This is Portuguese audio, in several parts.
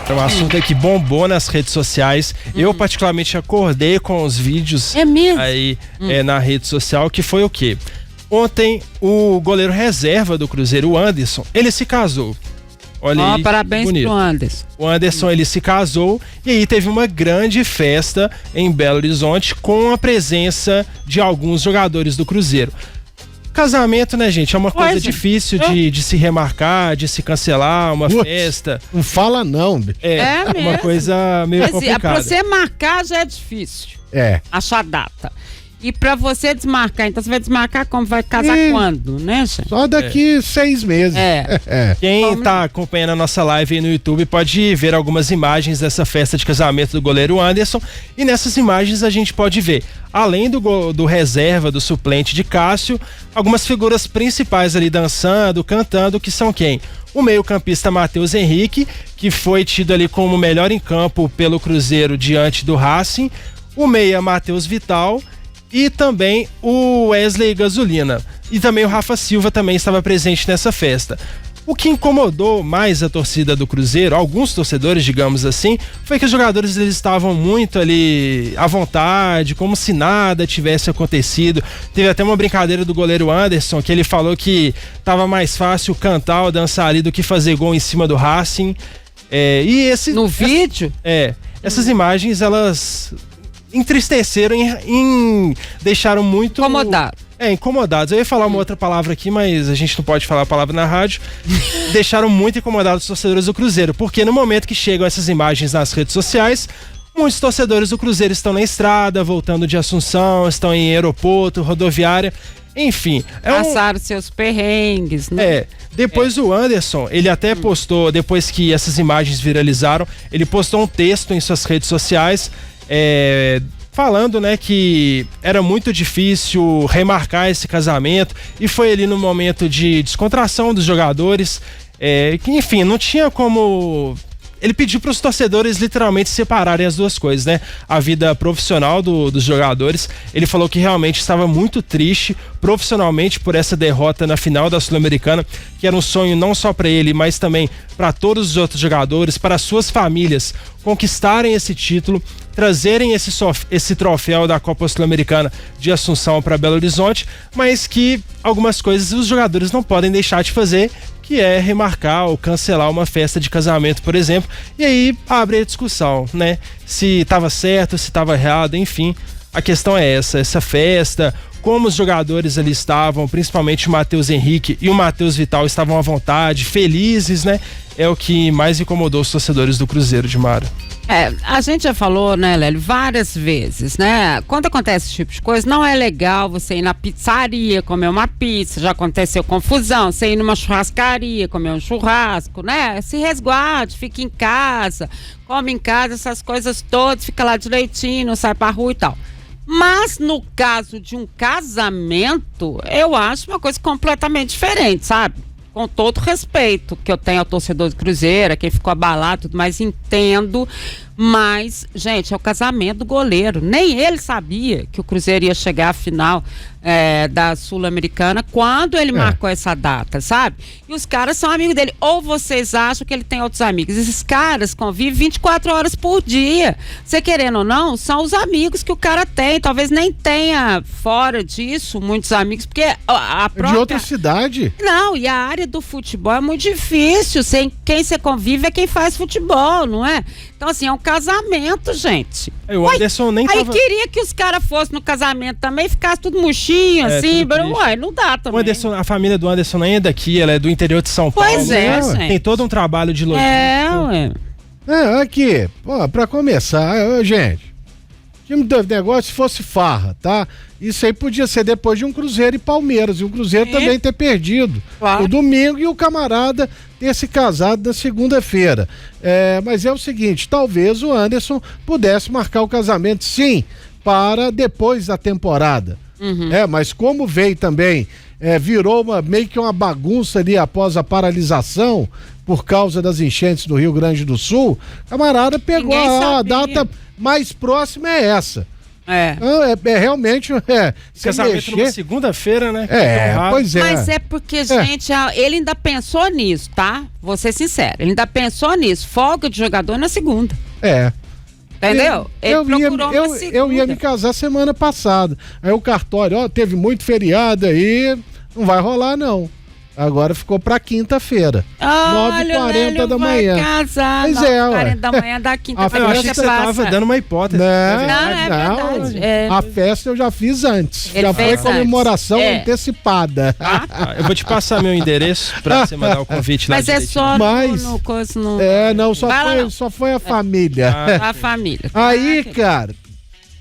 É um assunto aí que bombou nas redes sociais. Eu particularmente acordei com os vídeos aí na rede social, que foi o quê? Ontem o goleiro reserva do Cruzeiro, o Anderson, ele se casou. Olha aí, parabéns bonito. Pro Anderson. O Anderson, ele se casou e aí teve uma grande festa em Belo Horizonte com a presença de alguns jogadores do Cruzeiro. Casamento, né, gente? É uma coisa difícil de se remarcar, de se cancelar, uma festa. Não fala não, bicho. É uma coisa meio complicada. Pra você marcar já é difícil. Achar data. E pra você desmarcar, então você vai desmarcar como? Vai casar quando, né, gente? Só daqui 6 meses. Quem tá acompanhando a nossa live aí no YouTube pode ver algumas imagens dessa festa de casamento do goleiro Anderson. E nessas imagens a gente pode ver, além do reserva, do suplente de Cássio, algumas figuras principais ali dançando, cantando, que são quem? O meio-campista Matheus Henrique, que foi tido ali como melhor em campo pelo Cruzeiro diante do Racing. O meia Matheus Vital. E também o Wesley Gasolina. E também o Rafa Silva também estava presente nessa festa. O que incomodou mais a torcida do Cruzeiro, alguns torcedores, digamos assim, foi que os jogadores eles estavam muito ali à vontade, como se nada tivesse acontecido. Teve até uma brincadeira do goleiro Anderson, que ele falou que estava mais fácil cantar ou dançar ali do que fazer gol em cima do Racing. No vídeo? Essas imagens, elas entristeceram deixaram muito... Incomodados. Eu ia falar uma outra palavra aqui, mas a gente não pode falar a palavra na rádio. Deixaram muito incomodados os torcedores do Cruzeiro, porque no momento que chegam essas imagens nas redes sociais, muitos torcedores do Cruzeiro estão na estrada, voltando de Assunção, estão em aeroporto, rodoviária, enfim. Passaram seus perrengues, né? Depois o Anderson, ele até postou, depois que essas imagens viralizaram, ele postou um texto em suas redes sociais, falando, né, que era muito difícil remarcar esse casamento, e foi ali no momento de descontração dos jogadores, que enfim, não tinha como... Ele pediu para os torcedores literalmente separarem as duas coisas, né? A vida profissional dos jogadores. Ele falou que realmente estava muito triste profissionalmente por essa derrota na final da Sul-Americana, que era um sonho não só para ele, mas também para todos os outros jogadores, para suas famílias conquistarem esse título, trazerem esse troféu da Copa Sul-Americana de Assunção para Belo Horizonte, mas que algumas coisas os jogadores não podem deixar de fazer, que é remarcar ou cancelar uma festa de casamento, por exemplo, e aí abre a discussão, né? Se estava certo, se estava errado, enfim. A questão é essa festa, como os jogadores ali estavam, principalmente o Matheus Henrique e o Matheus Vital estavam à vontade, felizes, né? É o que mais incomodou os torcedores do Cruzeiro, de Mara. A gente já falou, né, Lélio, várias vezes, né? Quando acontece esse tipo de coisa, não é legal você ir na pizzaria comer uma pizza, já aconteceu confusão, você ir numa churrascaria comer um churrasco, né? Se resguarde, fique em casa, come em casa, essas coisas todas, fica lá direitinho, não sai pra rua e tal. Mas no caso de um casamento, eu acho uma coisa completamente diferente, sabe? Com todo respeito que eu tenho ao torcedor do Cruzeiro, a quem ficou abalado, tudo mais, entendo, mas, gente, é o casamento do goleiro. Nem ele sabia que o Cruzeiro ia chegar à final da Sul-Americana quando ele marcou essa data, sabe? E os caras são amigos dele. Ou vocês acham que ele tem outros amigos? Esses caras convivem 24 horas por dia. Você querendo ou não, são os amigos que o cara tem. Talvez nem tenha fora disso muitos amigos, porque a própria... De outra cidade? Não, e a área do futebol é muito difícil. Quem você convive é quem faz futebol, não é? Então, assim, é um casamento, gente. O Anderson nem Aí queria que os caras fossem no casamento também, ficasse tudo murchinho, assim, mas não dá também. A família do Anderson nem é daqui, ela é do interior de São Paulo. Pois é, gente. Tem todo um trabalho de logística. Aqui, pra começar, gente, time do negócio, se fosse farra, tá? Isso aí podia ser depois de um Cruzeiro e Palmeiras, e o Cruzeiro também ter perdido o domingo e o camarada ter se casado na segunda-feira. Mas é o seguinte, talvez o Anderson pudesse marcar o casamento, sim, para depois da temporada. Mas como veio também, virou meio que uma bagunça ali após a paralisação por causa das enchentes do Rio Grande do Sul, camarada pegou a data mais próxima é essa. Realmente... Casamento numa segunda-feira, né? Pois é. Mas é porque, gente, ele ainda pensou nisso, tá? Vou ser sincero. Ele ainda pensou nisso. Folga de jogador na segunda. Entendeu? Eu ia me casar semana passada. Aí o cartório, teve muito feriado aí, não vai rolar não. Agora ficou pra quinta-feira. 9h40 da manhã. Casar, pois 9h40 da manhã da quinta-feira. Eu achei que você tava dando uma hipótese. Não, a festa eu já fiz antes. Ele foi comemoração antecipada. Eu vou te passar meu endereço pra você mandar o convite lá. Mas é só no coisa. Só foi a família. A família. Aí, cara,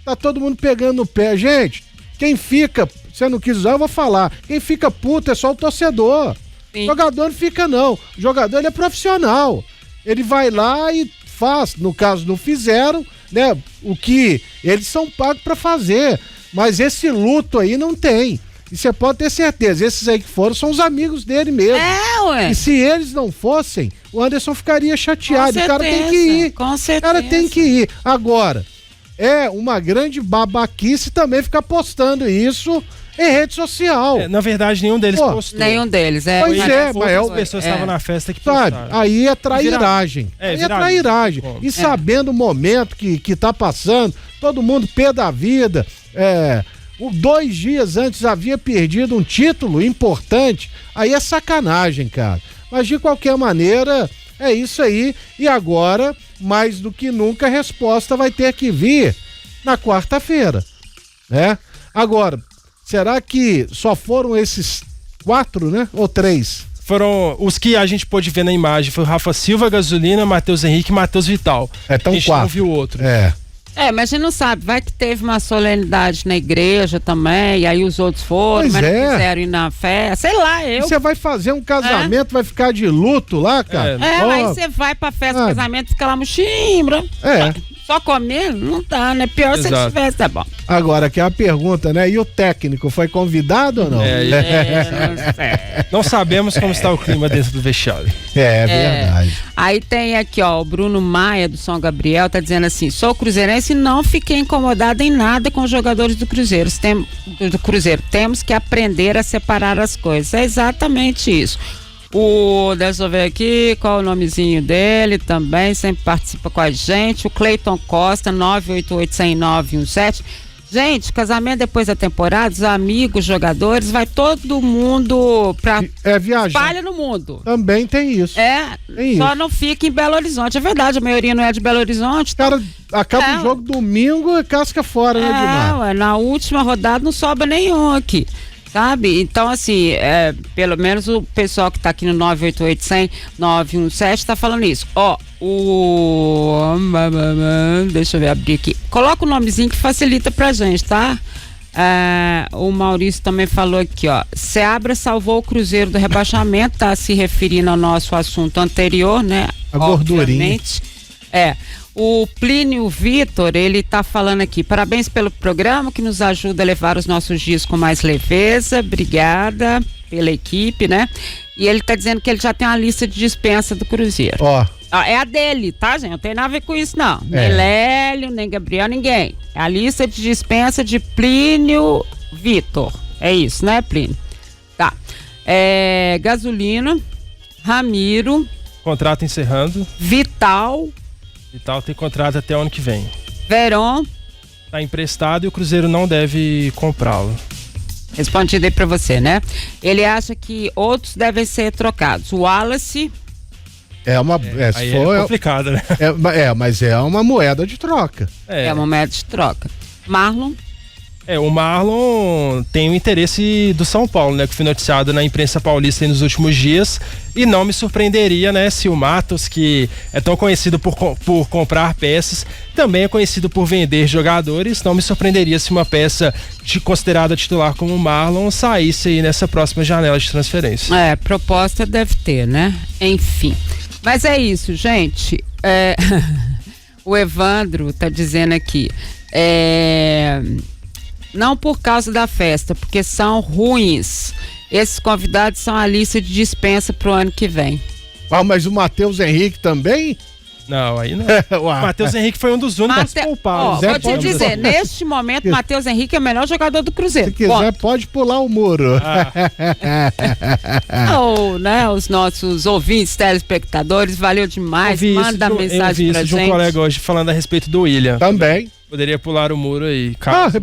tá todo mundo pegando no pé. Gente, quem fica... Você não quis usar, eu vou falar. Quem fica puto é só o torcedor. Sim. O jogador não fica, não. O jogador, ele é profissional. Ele vai lá e faz. No caso, não fizeram, né? O que eles são pagos pra fazer. Mas esse luto aí não tem. E você pode ter certeza, esses aí que foram são os amigos dele mesmo. Ué. E se eles não fossem, o Anderson ficaria chateado. O cara tem que ir. Com certeza. O cara tem que ir. Agora, é uma grande babaquice também ficar postando isso em rede social. Na verdade, nenhum deles postou. Nenhum deles, Pois mas as pessoas estavam na festa que postaram. Sabe, aí é trairagem. E sabendo o momento que tá passando, todo mundo pé da vida. 2 dias antes havia perdido um título importante. Aí é sacanagem, cara. Mas de qualquer maneira, é isso aí. E agora, mais do que nunca, a resposta vai ter que vir na quarta-feira, né? Agora, será que só foram esses 4, né? Ou 3? Foram os que a gente pôde ver na imagem. Foi o Rafa Silva, Gasolina, Matheus Henrique e Matheus Vital. Então a gente 4. não viu outro. Mas a gente não sabe, vai que teve uma solenidade na igreja também, e aí os outros foram, mas não quiseram ir na festa, sei lá, Você vai fazer um casamento, vai ficar de luto lá, cara? Aí você vai pra festa do casamento, fica lá mochimbra. Só comendo? Não dá, né? Pior se ele tivesse, tá bom. Agora, que é a pergunta, né? E o técnico, foi convidado ou não? Não sei. Não sabemos como está o clima dentro do vestiário. É verdade. Aí tem aqui, o Bruno Maia, do São Gabriel, tá dizendo assim: sou cruzeirense e não fiquei incomodado em nada com os jogadores do Cruzeiro. Temos que aprender a separar as coisas. É exatamente isso. Deixa eu ver aqui qual é o nomezinho dele também, sempre participa com a gente. O Cleiton Costa, 988-10917. Gente, casamento depois da temporada, os amigos, jogadores, vai todo mundo pra viajar. Espalha no mundo. Também tem isso. Só não fica em Belo Horizonte. É verdade, a maioria não é de Belo Horizonte. Cara, acaba o jogo domingo e casca fora, né, Dimar? Na última rodada não sobra nenhum aqui. Sabe? Então, assim, pelo menos o pessoal que tá aqui no 988-100-917 tá falando isso. Deixa eu ver, abrir aqui. Coloca o nomezinho que facilita pra gente, tá? O Maurício também falou aqui, Seabra salvou o Cruzeiro do rebaixamento, tá se referindo ao nosso assunto anterior, né? A gordurinha. O Plínio Vitor, ele tá falando aqui: parabéns pelo programa que nos ajuda a levar os nossos dias com mais leveza. Obrigada pela equipe, né? E ele tá dizendo que ele já tem uma lista de dispensa do Cruzeiro. É a dele, tá, gente? Não tem nada a ver com isso, não. Nem Lélio, nem Gabriel, ninguém. É a lista de dispensa de Plínio Vitor. É isso, né, Plínio? Tá. Gasolina, Ramiro. Contrato encerrando. Vital tem contrato até o ano que vem. Verón. Tá emprestado e o Cruzeiro não deve comprá-lo. Respondido aí pra você, né? Ele acha que outros devem ser trocados. O Wallace... É complicado, né? Mas é uma moeda de troca. É uma moeda de troca. Marlon... O Marlon tem o interesse do São Paulo, né? Que foi noticiado na imprensa paulista nos últimos dias. E não me surpreenderia, né? Se o Matos, que é tão conhecido por comprar peças, também é conhecido por vender jogadores. Não me surpreenderia se uma peça considerada titular como o Marlon saísse aí nessa próxima janela de transferência. Proposta deve ter, né? Enfim. Mas é isso, gente. O Evandro tá dizendo aqui. Não por causa da festa, porque são ruins. Esses convidados são a lista de dispensa pro ano que vem. Mas o Matheus Henrique também? Não, aí não. Matheus Henrique foi um dos únicos poupados. Vou te dizer, neste momento, Matheus Henrique é o melhor jogador do Cruzeiro. Se quiser, pode pular o muro. Né, os nossos ouvintes, telespectadores, valeu demais. Manda mensagem pra gente. Eu vi isso de um colega hoje falando a respeito do William. Também. Poderia pular o muro aí.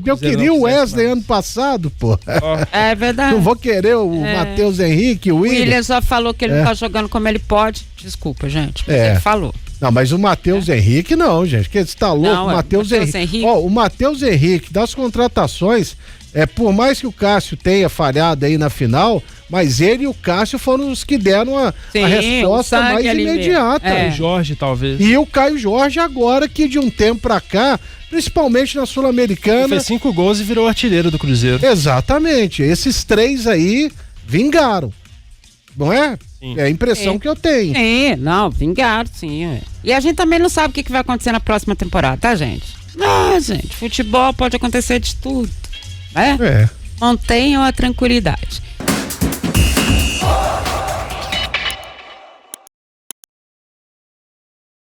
Eu queria o Wesley ano passado, pô. É verdade. Não vou querer o Matheus Henrique, o William. O William só falou que ele não tá jogando como ele pode. Desculpa, gente, mas ele falou. Não, mas o Matheus Henrique não, gente. Que você tá louco? O Matheus Henrique. O Matheus Henrique, das contratações, por mais que o Cássio tenha falhado aí na final, mas ele e o Cássio foram os que deram a resposta mais imediata. O Jorge, talvez. E o Caio Jorge agora, que de um tempo pra cá, principalmente na Sul-Americana... Fez 5 gols e virou artilheiro do Cruzeiro. Exatamente. Esses 3 aí vingaram. Não é? Sim. É a impressão que eu tenho. Vingaram, sim. E a gente também não sabe o que vai acontecer na próxima temporada, tá, gente? Gente, futebol pode acontecer de tudo, né? Mantenham a tranquilidade.